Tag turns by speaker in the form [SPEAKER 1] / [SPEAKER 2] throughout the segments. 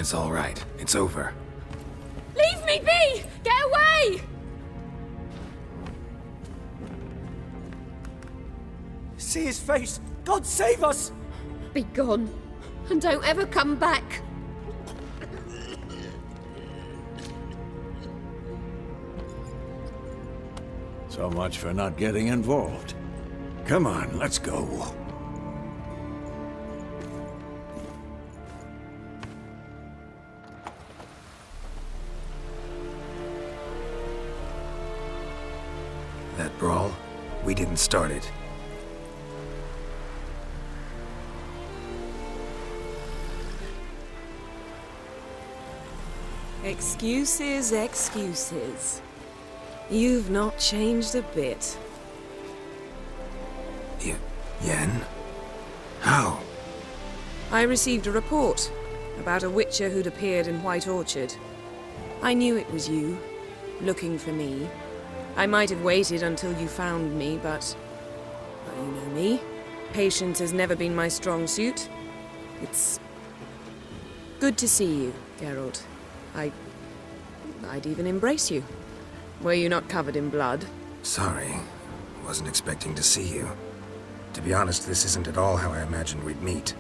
[SPEAKER 1] It's all right. It's over.
[SPEAKER 2] Leave me be! Get away!
[SPEAKER 3] See his face! God save us!
[SPEAKER 2] Be gone. And don't ever come back.
[SPEAKER 4] So much for not getting involved. Come on, let's go.
[SPEAKER 1] That brawl, we didn't start it.
[SPEAKER 5] Excuses, excuses. You've not changed a bit.
[SPEAKER 1] Yen? How?
[SPEAKER 5] I received a report about a witcher who'd appeared in White Orchard. I knew it was you, looking for me. I might have waited until you found me, but... well, you know me. Patience has never been my strong suit. It's... good to see you, Geralt. I'd even embrace you. Were you not covered in blood?
[SPEAKER 1] Sorry. Wasn't expecting to see you. To be honest, this isn't at all how I imagined we'd meet.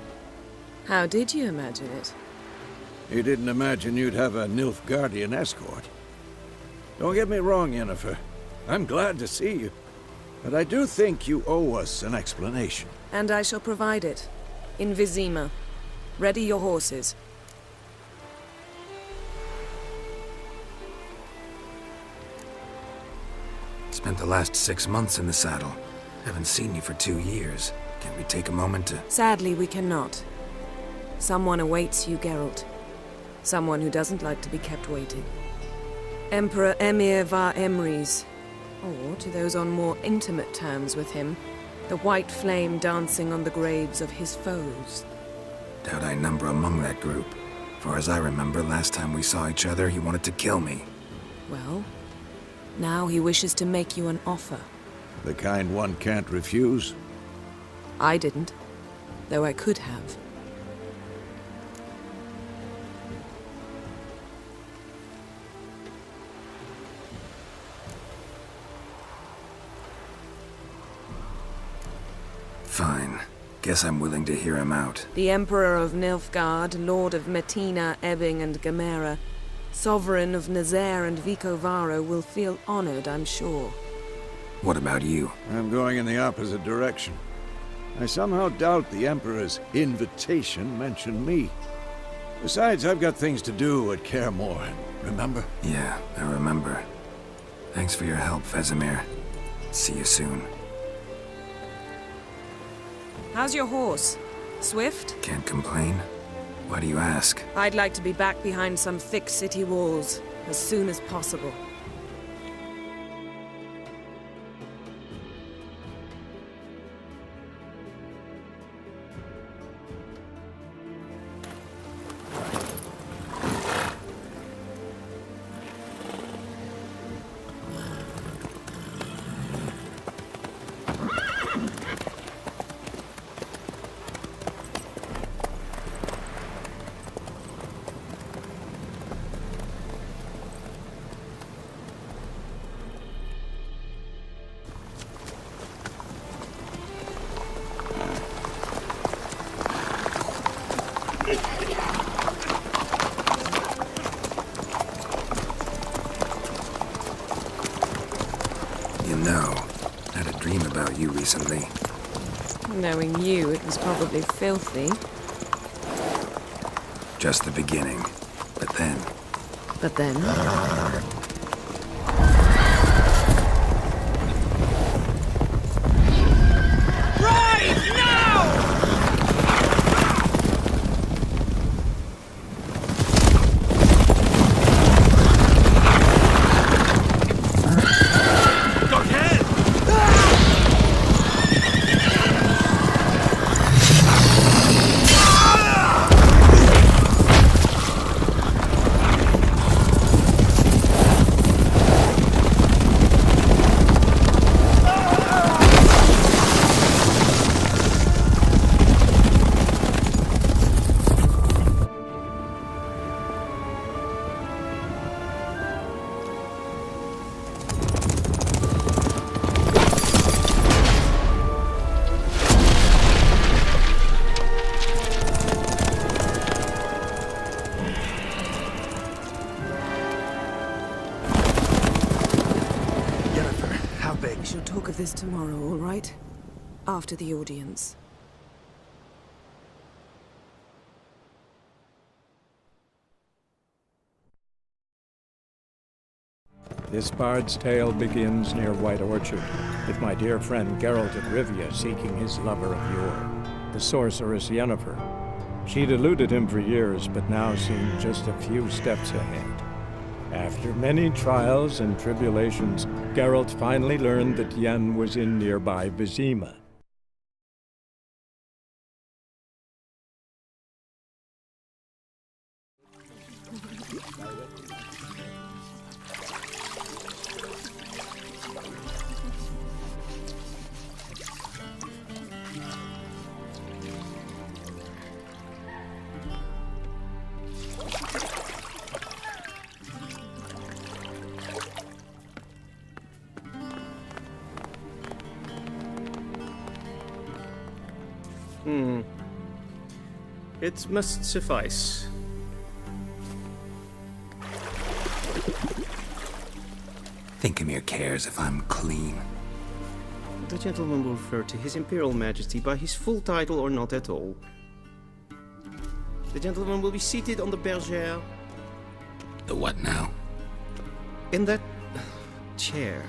[SPEAKER 5] How did you imagine it?
[SPEAKER 4] You didn't imagine you'd have a Nilfgaardian escort. Don't get me wrong, Yennefer. I'm glad to see you. But I do think you owe us an explanation.
[SPEAKER 5] And I shall provide it. In Vizima. Ready your horses.
[SPEAKER 1] Spent the last 6 months in the saddle. Haven't seen you for 2 years. Can we take a moment to...
[SPEAKER 5] Sadly, we cannot. Someone awaits you, Geralt. Someone who doesn't like to be kept waiting. Emperor Emhyr var Emreis. Or, to those on more intimate terms with him, the white flame dancing on the graves of his foes.
[SPEAKER 1] Doubt I number among that group. Far as I remember, last time we saw each other, he wanted to kill me.
[SPEAKER 5] Well, now he wishes to make you an offer.
[SPEAKER 4] The kind one can't refuse.
[SPEAKER 5] I didn't, though I could have.
[SPEAKER 1] Fine. Guess I'm willing to hear him out.
[SPEAKER 5] The Emperor of Nilfgaard, Lord of Metina, Ebbing and Gamera, Sovereign of Nazaire and Vicovaro will feel honored, I'm sure.
[SPEAKER 1] What about you?
[SPEAKER 4] I'm going in the opposite direction. I somehow doubt the Emperor's invitation mentioned me. Besides, I've got things to do at Kaer Morhen, remember?
[SPEAKER 1] Yeah, I remember. Thanks for your help, Vesemir. See you soon.
[SPEAKER 5] How's your horse? Swift?
[SPEAKER 1] Can't complain. Why do you ask?
[SPEAKER 5] I'd like to be back behind some thick city walls as soon as possible.
[SPEAKER 1] You know, I had a dream about you recently.
[SPEAKER 5] Knowing you, it was probably filthy.
[SPEAKER 1] Just the beginning. But then...
[SPEAKER 5] But then...
[SPEAKER 3] beg.
[SPEAKER 5] We shall talk of this tomorrow, all right? After the audience.
[SPEAKER 6] This bard's tale begins near White Orchard, with my dear friend Geralt of Rivia seeking his lover of yore, the sorceress Yennefer. She'd eluded him for years, but now seemed just a few steps ahead. After many trials and tribulations, Geralt finally learned that Yen was in nearby Vizima.
[SPEAKER 7] It must suffice.
[SPEAKER 1] Thinkamere cares if I'm clean.
[SPEAKER 7] The gentleman will refer to His Imperial Majesty by his full title or not at all. The gentleman will be seated on the bergère.
[SPEAKER 1] The what now?
[SPEAKER 7] In that chair.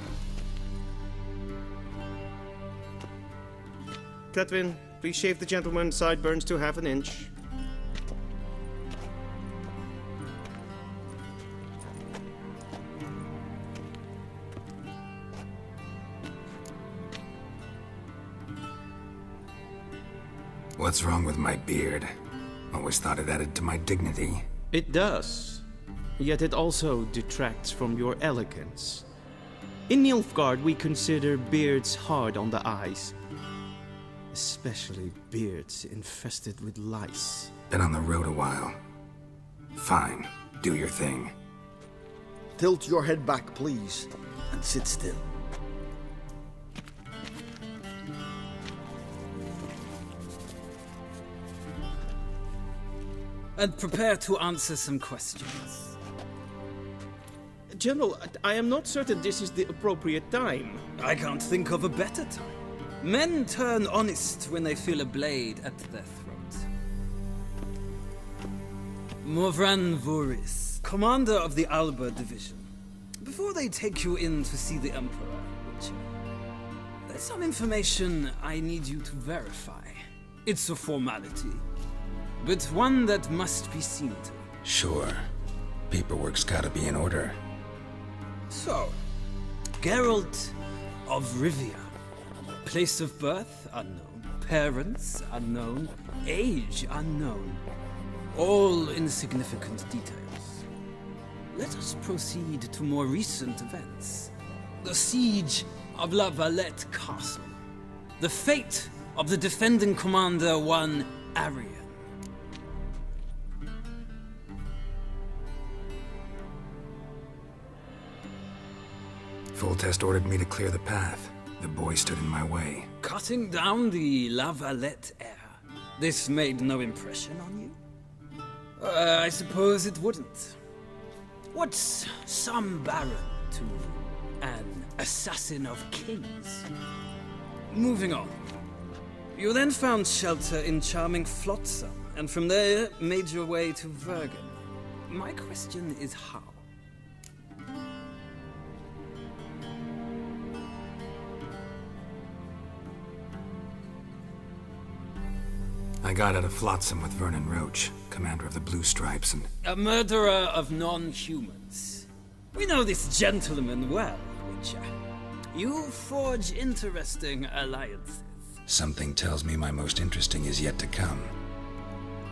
[SPEAKER 7] Cletwin, please shave the gentleman's sideburns to half an inch.
[SPEAKER 1] What's wrong with my beard? Always thought it added to my dignity.
[SPEAKER 7] It does. Yet it also detracts from your elegance. In Nilfgaard, we consider beards hard on the eyes. Especially beards infested with lice.
[SPEAKER 1] Been on the road a while. Fine. Do your thing.
[SPEAKER 3] Tilt your head back, please, and sit still.
[SPEAKER 8] And prepare to answer some questions.
[SPEAKER 7] General, I am not certain this is the appropriate time.
[SPEAKER 8] I can't think of a better time. Men turn honest when they feel a blade at their throat. Morvran Voorhis, commander of the Alba Division. Before they take you in to see the Emperor, Witcher, there's some information I need you to verify. It's a formality, but one that must be seen to.
[SPEAKER 1] Sure. Paperwork's gotta be in order.
[SPEAKER 8] So, Geralt of Rivia. Place of birth unknown. Parents unknown. Age unknown. All insignificant details. Let us proceed to more recent events. The siege of La Valette Castle. The fate of the defending commander, one Arian.
[SPEAKER 1] Foltest ordered me to clear the path. The boy stood in my way.
[SPEAKER 8] Cutting down the La Valette heir. This made no impression on you? I suppose it wouldn't. What's some baron to an assassin of kings? Moving on. You then found shelter in charming Flotsam, and from there made your way to Vergen. My question is how?
[SPEAKER 1] I got out of Flotsam with Vernon Roach, commander of the Blue Stripes, and...
[SPEAKER 8] A murderer of non-humans. We know this gentleman well, Witcher. You forge interesting alliances.
[SPEAKER 1] Something tells me my most interesting is yet to come.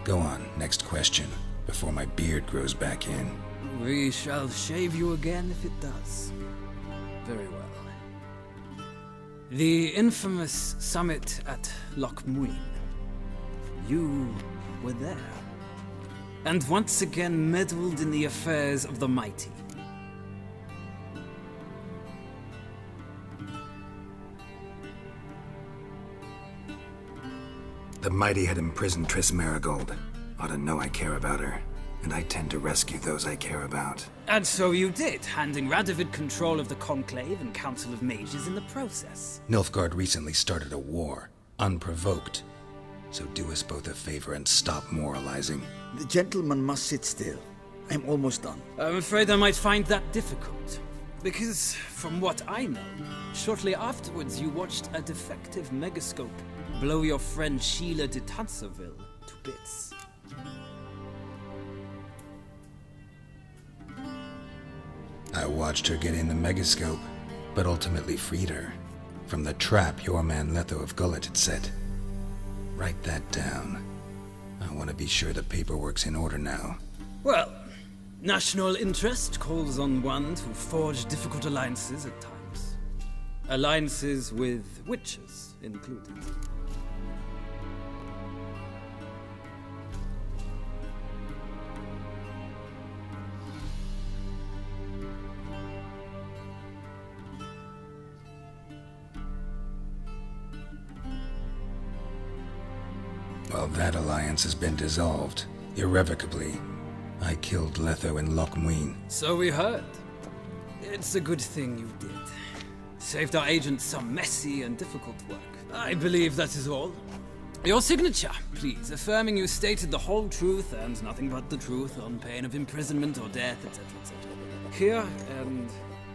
[SPEAKER 1] Go on, next question, before my beard grows back in.
[SPEAKER 8] We shall shave you again if it does. Very well. The infamous summit at Loch Muin. You were there. And once again meddled in the affairs of the mighty.
[SPEAKER 1] The mighty had imprisoned Triss Merigold. Ought to know I care about her. and I tend to rescue those I care about.
[SPEAKER 8] And so you did, handing Radovid control of the Conclave and Council of Mages in the process.
[SPEAKER 1] Nilfgaard recently started a war, unprovoked. So do us both a favor and stop moralizing.
[SPEAKER 3] The gentleman must sit still. I'm almost done.
[SPEAKER 8] I'm afraid I might find that difficult. Because, from what I know, shortly afterwards you watched a defective megascope blow your friend Sheila de Tanserville to bits.
[SPEAKER 1] I watched her get in the megascope, but ultimately freed her from the trap your man Letho of Gullet had set. Write that down. I want to be sure the paperwork's in order now.
[SPEAKER 8] Well, national interest calls on one to forge difficult alliances at times. Alliances with witches included.
[SPEAKER 1] Well, that alliance has been dissolved, irrevocably. I killed Letho in Loch Muin.
[SPEAKER 8] So we heard. It's a good thing you did. Saved our agent some messy and difficult work. I believe that is all. Your signature, please, affirming you stated the whole truth and nothing but the truth on pain of imprisonment or death, etc., etc. Here and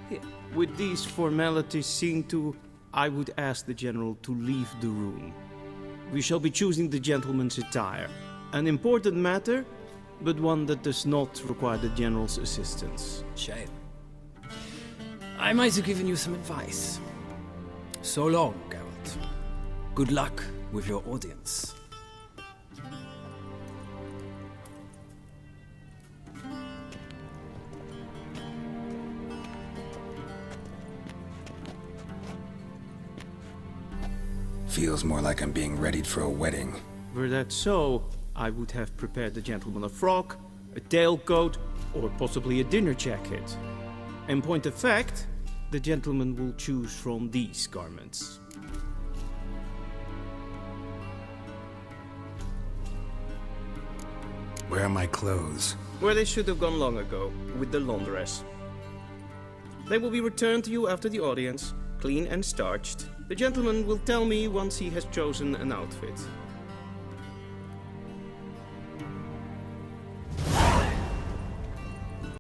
[SPEAKER 8] here.
[SPEAKER 7] With these formalities seen to, I would ask the General to leave the room. We shall be choosing the gentleman's attire. An important matter, but one that does not require the General's assistance.
[SPEAKER 8] Shame. I might have given you some advice. So long, Geralt. Good luck with your audience.
[SPEAKER 1] Feels more like I'm being readied for a wedding.
[SPEAKER 7] Were that so, I would have prepared the gentleman a frock, a tailcoat, or possibly a dinner jacket. In point of fact, the gentleman will choose from these garments.
[SPEAKER 1] Where are my clothes?
[SPEAKER 7] Where they should have gone long ago, with the laundress. They will be returned to you after the audience, clean and starched. The gentleman will tell me once he has chosen an outfit.